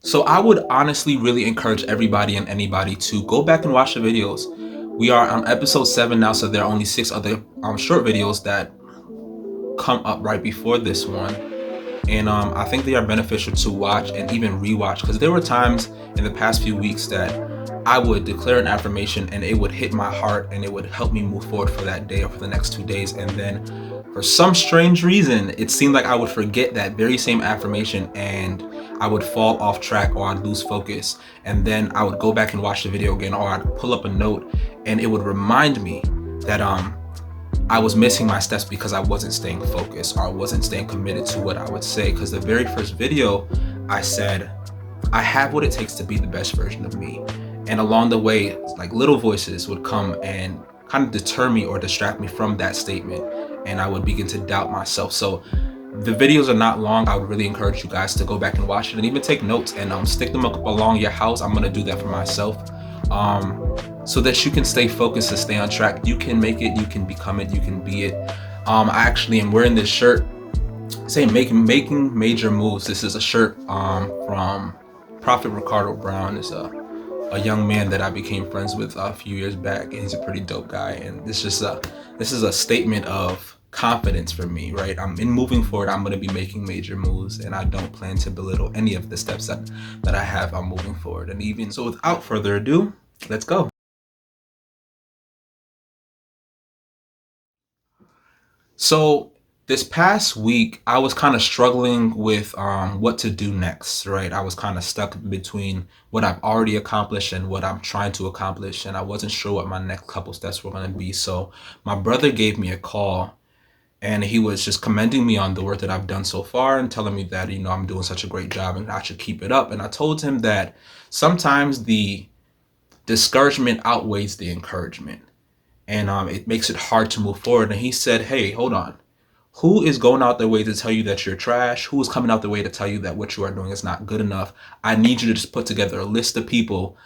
So I would honestly really encourage everybody and anybody to go back and watch the videos. We are on episode 7 now, so there are only 6 other short videos that come up right before this one. And I think they are beneficial to watch and even rewatch, because there were times in the past few weeks that I would declare an affirmation and it would hit my heart and it would help me move forward for that day or for the next 2 days. And then for some strange reason, it seemed like I would forget that very same affirmation and I would fall off track or I'd lose focus. And then I would go back and watch the video again, or I'd pull up a note and it would remind me that I was missing my steps because I wasn't staying focused or I wasn't staying committed to what I would say. Because the very first video, I said, I have what it takes to be the best version of me. And along the way, like little voices would come and kind of deter me or distract me from that statement. And I would begin to doubt myself. So the videos are not long. I would really encourage you guys to go back and watch it and even take notes and stick them up along your house. I'm gonna do that for myself. So that you can stay focused and stay on track. You can make it, you can become it, you can be it. I actually am wearing this shirt saying making major moves. This is a shirt from Prophet Ricardo Brown. Is a young man that I became friends with a few years back, and he's a pretty dope guy. And this is a statement of confidence for me, right? I'm in moving forward. I'm going to be making major moves, and I don't plan to belittle any of the steps that I have on moving forward. And even so, without further ado, let's go. So this past week, I was kind of struggling with what to do next, right? I was kind of stuck between what I've already accomplished and what I'm trying to accomplish, and I wasn't sure what my next couple steps were going to be. So my brother gave me a call, and he was just commending me on the work that I've done so far and telling me that, I'm doing such a great job and I should keep it up. And I told him that sometimes the discouragement outweighs the encouragement, and it makes it hard to move forward. And he said, hey, hold on. Who is going out their way to tell you that you're trash? Who is coming out their way to tell you that what you are doing is not good enough? I need you to just put together a list of people,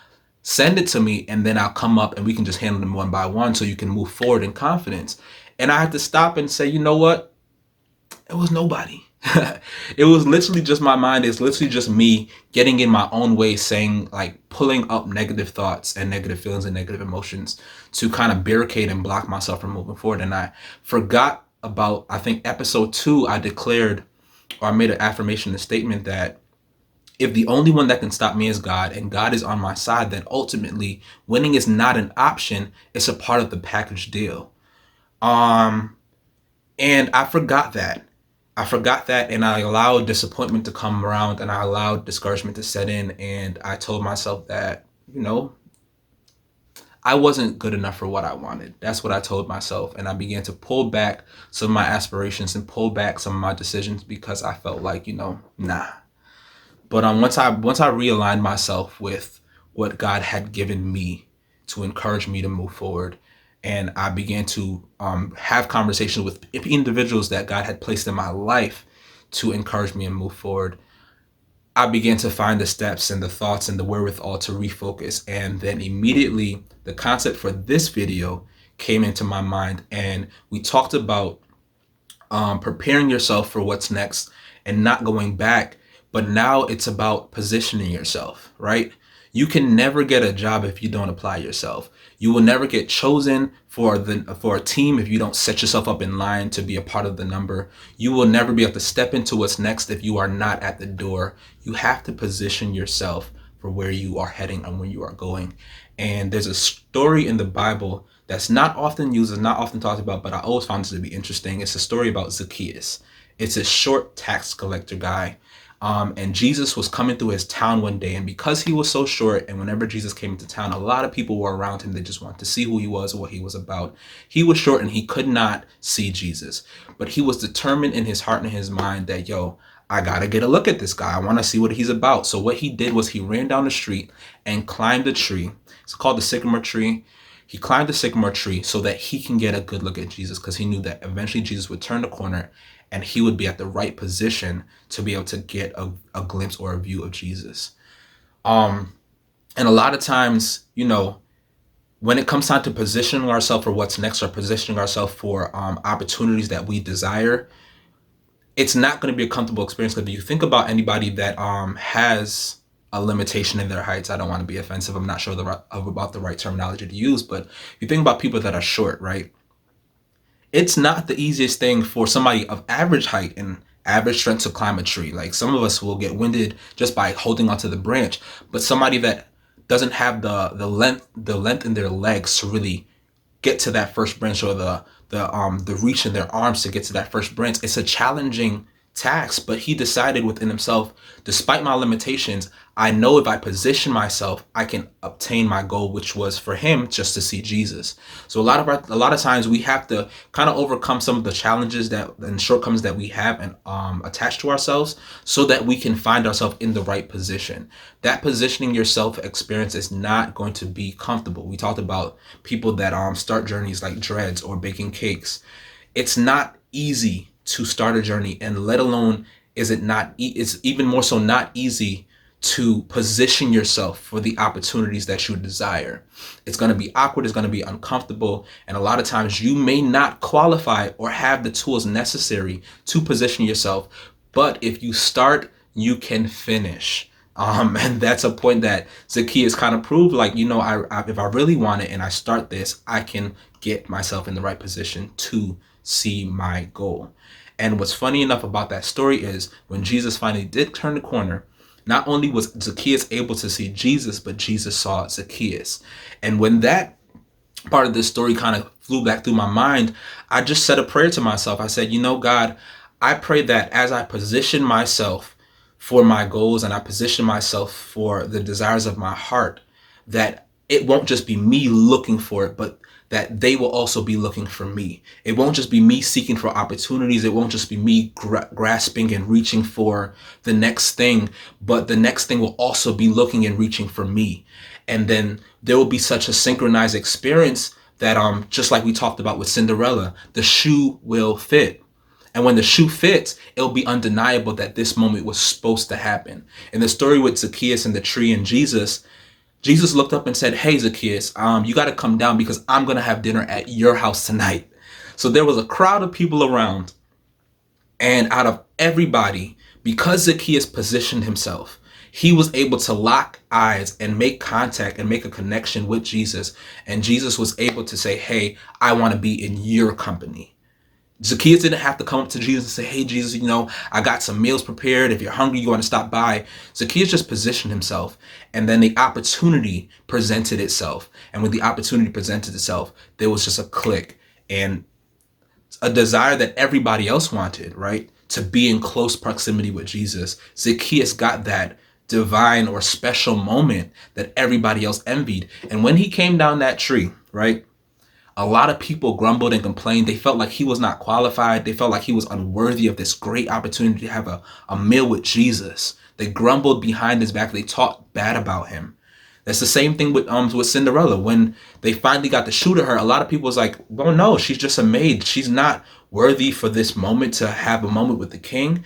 send it to me, and then I'll come up and we can just handle them one by one so you can move forward in confidence. And I had to stop and say, you know what? It was nobody. It was literally just my mind. It's literally just me getting in my own way, saying, like, pulling up negative thoughts and negative feelings and negative emotions to kind of barricade and block myself from moving forward. And I forgot about, I think, episode 2, I declared, or I made an affirmation, a statement that if the only one that can stop me is God and God is on my side, then ultimately winning is not an option. It's a part of the package deal. And I forgot that. And I allowed disappointment to come around and I allowed discouragement to set in. And I told myself that, I wasn't good enough for what I wanted. That's what I told myself. And I began to pull back some of my aspirations and pull back some of my decisions because I felt like, nah. But once I realigned myself with what God had given me to encourage me to move forward, and I began to have conversations with individuals that God had placed in my life to encourage me and move forward, I began to find the steps and the thoughts and the wherewithal to refocus. And then immediately the concept for this video came into my mind, and we talked about preparing yourself for what's next and not going back. But now it's about positioning yourself, right? You can never get a job if you don't apply yourself. You will never get chosen for a team if you don't set yourself up in line to be a part of the number. You will never be able to step into what's next if you are not at the door. You have to position yourself for where you are heading and where you are going. And there's a story in the Bible that's not often used, is not often talked about, but I always found it to be interesting. It's a story about Zacchaeus. It's a short tax collector guy. And Jesus was coming through his town one day, and because he was so short, and whenever Jesus came into town, a lot of people were around him. They just wanted to see who he was, what he was about. He was short and he could not see Jesus, but he was determined in his heart and his mind that, I gotta get a look at this guy. I want to see what he's about. So what he did was he ran down the street and climbed a tree. It's called the sycamore tree. He climbed the sycamore tree so that he can get a good look at Jesus, because he knew that eventually Jesus would turn the corner and he would be at the right position to be able to get a glimpse or a view of Jesus. And a lot of times, when it comes time to positioning ourselves for what's next or positioning ourselves for opportunities that we desire, it's not going to be a comfortable experience. Because if you think about anybody that has a limitation in their heights. I don't want to be offensive. I'm not sure about the right terminology to use, but you think about people that are short, right? It's not the easiest thing for somebody of average height and average strength to climb a tree. Like some of us will get winded just by holding onto the branch, but somebody that doesn't have the length in their legs to really get to that first branch, or the reach in their arms to get to that first branch, it's a challenging task. But he decided within himself, despite my limitations, I know if I position myself, I can obtain my goal, which was for him just to see Jesus. So a lot of times we have to kind of overcome some of the challenges that and shortcomings that we have and attached to ourselves, so that we can find ourselves in the right position. That positioning yourself experience is not going to be comfortable. We talked about people that start journeys like dreads or baking cakes. It's not easy to start a journey, and let alone is it not it's even more so not easy to position yourself for the opportunities that you desire. It's going to be awkward, it's going to be uncomfortable, and a lot of times you may not qualify or have the tools necessary to position yourself. But if you start, you can finish. And that's a point that Zacchaeus kind of proved, like, if I really want it and I start this, I can get myself in the right position to see my goal. And what's funny enough about that story is when Jesus finally did turn the corner, not only was Zacchaeus able to see Jesus, but Jesus saw Zacchaeus. And when that part of this story kind of flew back through my mind, I just said a prayer to myself. I said, God, I pray that as I position myself for my goals and I position myself for the desires of my heart, that it won't just be me looking for it, but that they will also be looking for me. It won't just be me seeking for opportunities. It won't just be me grasping and reaching for the next thing, but the next thing will also be looking and reaching for me. And then there will be such a synchronized experience that just like we talked about with Cinderella, the shoe will fit. And when the shoe fits, it'll be undeniable that this moment was supposed to happen. In the story with Zacchaeus and the tree and Jesus looked up and said, "Hey, Zacchaeus, you got to come down because I'm going to have dinner at your house tonight." So there was a crowd of people around. And out of everybody, because Zacchaeus positioned himself, he was able to lock eyes and make contact and make a connection with Jesus. And Jesus was able to say, "Hey, I want to be in your company." Zacchaeus didn't have to come up to Jesus and say, "Hey, Jesus, I got some meals prepared. If you're hungry, you want to stop by." Zacchaeus just positioned himself, and then the opportunity presented itself. And when the opportunity presented itself, there was just a click and a desire that everybody else wanted, right? To be in close proximity with Jesus. Zacchaeus got that divine or special moment that everybody else envied. And when he came down that tree, right? A lot of people grumbled and complained. They felt like he was not qualified. They felt like he was unworthy of this great opportunity to have a meal with Jesus. They grumbled behind his back. They talked bad about him. That's the same thing with Cinderella. When they finally got to shoot at her, a lot of people was like, "Well, no, she's just a maid. She's not worthy for this moment to have a moment with the king."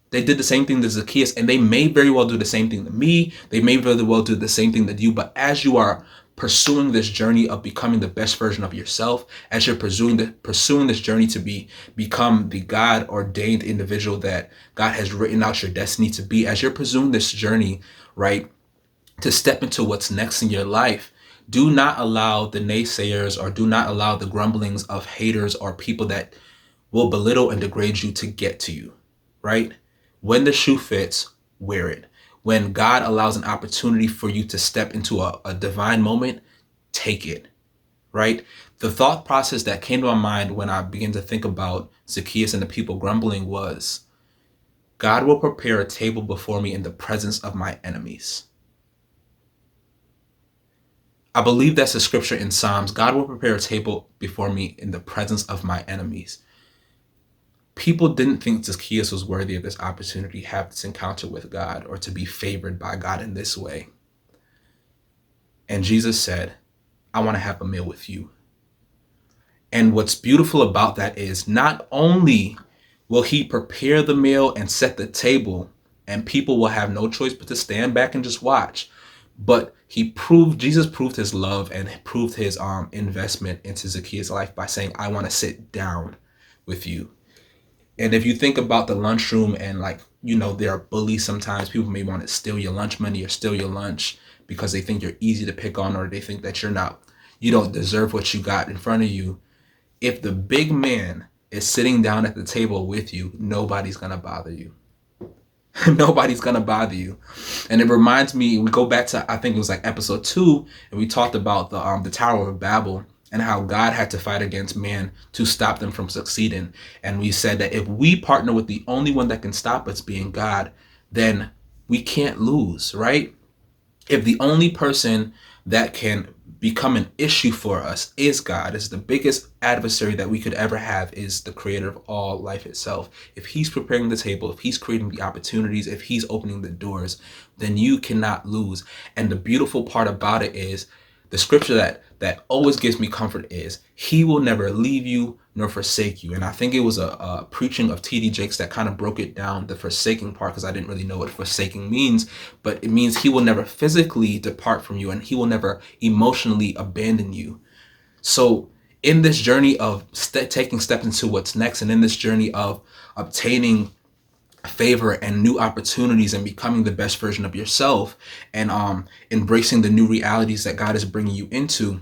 They did the same thing to Zacchaeus, and they may very well do the same thing to me. They may very well do the same thing to you. But as you are pursuing this journey of becoming the best version of yourself, as you're pursuing this journey to become the God ordained individual that God has written out your destiny to be, as you're pursuing this journey, right, to step into what's next in your life, do not allow the naysayers or do not allow the grumblings of haters or people that will belittle and degrade you to get to you, right? When the shoe fits, wear it. When God allows an opportunity for you to step into a divine moment, take it, right? The thought process that came to my mind when I began to think about Zacchaeus and the people grumbling was, God will prepare a table before me in the presence of my enemies. I believe that's a scripture in Psalms. God will prepare a table before me in the presence of my enemies. People didn't think Zacchaeus was worthy of this opportunity, have this encounter with God, or to be favored by God in this way. And Jesus said, "I want to have a meal with you." And what's beautiful about that is not only will he prepare the meal and set the table, and people will have no choice but to stand back and just watch, but Jesus proved his love and proved his investment into Zacchaeus' life by saying, "I want to sit down with you." And if you think about the lunchroom and like there are bullies sometimes. People may want to steal your lunch money or steal your lunch because they think you're easy to pick on, or they think that you don't deserve what you got in front of you. If the big man is sitting down at the table with you, nobody's going to bother you. Nobody's going to bother you. And it reminds me, we go back to, I think it was like episode 2, and we talked about the Tower of Babel and how God had to fight against man to stop them from succeeding. And we said that if we partner with the only one that can stop us, being God, then we can't lose, right? If the only person that can become an issue for us is God, is the biggest adversary that we could ever have, is the creator of all life itself. If he's preparing the table, if he's creating the opportunities, if he's opening the doors, then you cannot lose. And the beautiful part about it is the scripture that always gives me comfort is he will never leave you nor forsake you. And I think it was a preaching of T.D. Jakes that kind of broke it down, the forsaking part, because I didn't really know what forsaking means, but it means he will never physically depart from you and he will never emotionally abandon you. So in this journey of taking steps into what's next, and in this journey of obtaining favor and new opportunities and becoming the best version of yourself, and embracing the new realities that God is bringing you into,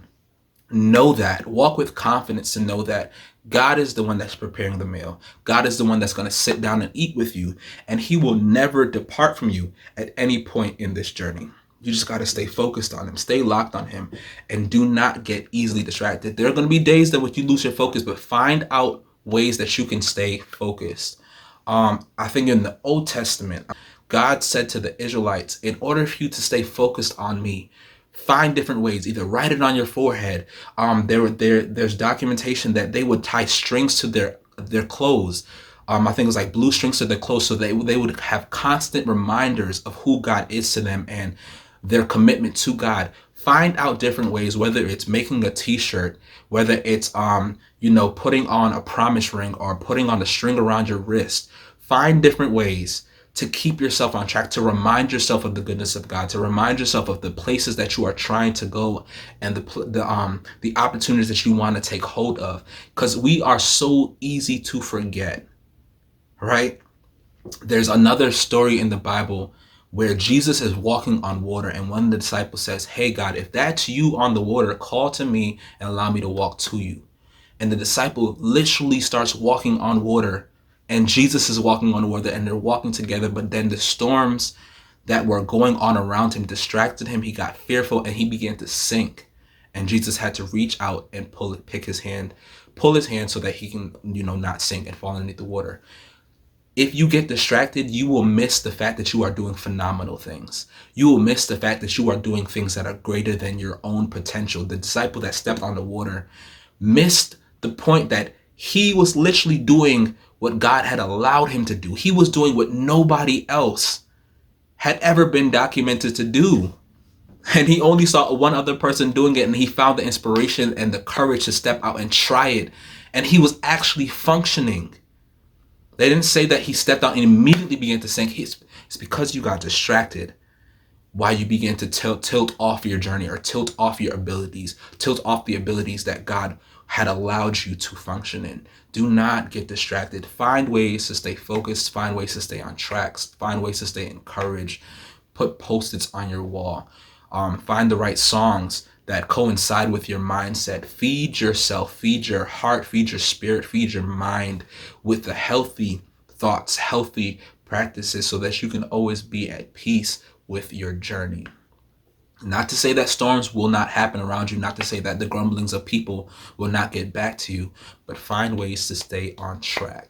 know that, walk with confidence to know that God is the one that's preparing the meal. God is the one that's going to sit down and eat with you, and he will never depart from you at any point in this journey. You just got to stay focused on him, stay locked on him, and do not get easily distracted. There are going to be days that you lose your focus, but find out ways that you can stay focused. I think in the Old Testament, God said to the Israelites, in order for you to stay focused on me, find different ways. Either write it on your forehead. There's documentation that they would tie strings to their clothes. I think it was like blue strings to their clothes, so they would have constant reminders of who God is to them and their commitment to God. Find out different ways, whether it's making a t-shirt, whether it's putting on a promise ring or putting on a string around your wrist. Find different ways to keep yourself on track, to remind yourself of the goodness of God, to remind yourself of the places that you are trying to go and the opportunities that you want to take hold of, because we are so easy to forget, right? There's another story in the Bible where Jesus is walking on water, and one of the disciples says, "Hey God, if that's you on the water, call to me and allow me to walk to you." And the disciple literally starts walking on water, and Jesus is walking on water, and they're walking together. But then the storms that were going on around him distracted him. He got fearful and he began to sink. And Jesus had to reach out and pull his hand so that he can, not sink and fall underneath the water. If you get distracted, you will miss the fact that you are doing phenomenal things. You will miss the fact that you are doing things that are greater than your own potential. The disciple that stepped on the water missed the point that he was literally doing what God had allowed him to do. He was doing what nobody else had ever been documented to do. And he only saw one other person doing it, and he found the inspiration and the courage to step out and try it. And he was actually functioning. They didn't say that he stepped out and immediately began to sink. It's because you got distracted while you began to tilt off your journey, or tilt off your abilities, tilt off the abilities that God had allowed you to function in. Do not get distracted. Find ways to stay focused. Find ways to stay on tracks. Find ways to stay encouraged. Put post-its on your wall. Find the right songs that coincide with your mindset. Feed yourself, feed your heart, feed your spirit, feed your mind with the healthy thoughts, healthy practices, so that you can always be at peace with your journey. Not to say that storms will not happen around you, not to say that the grumblings of people will not get back to you, but find ways to stay on track.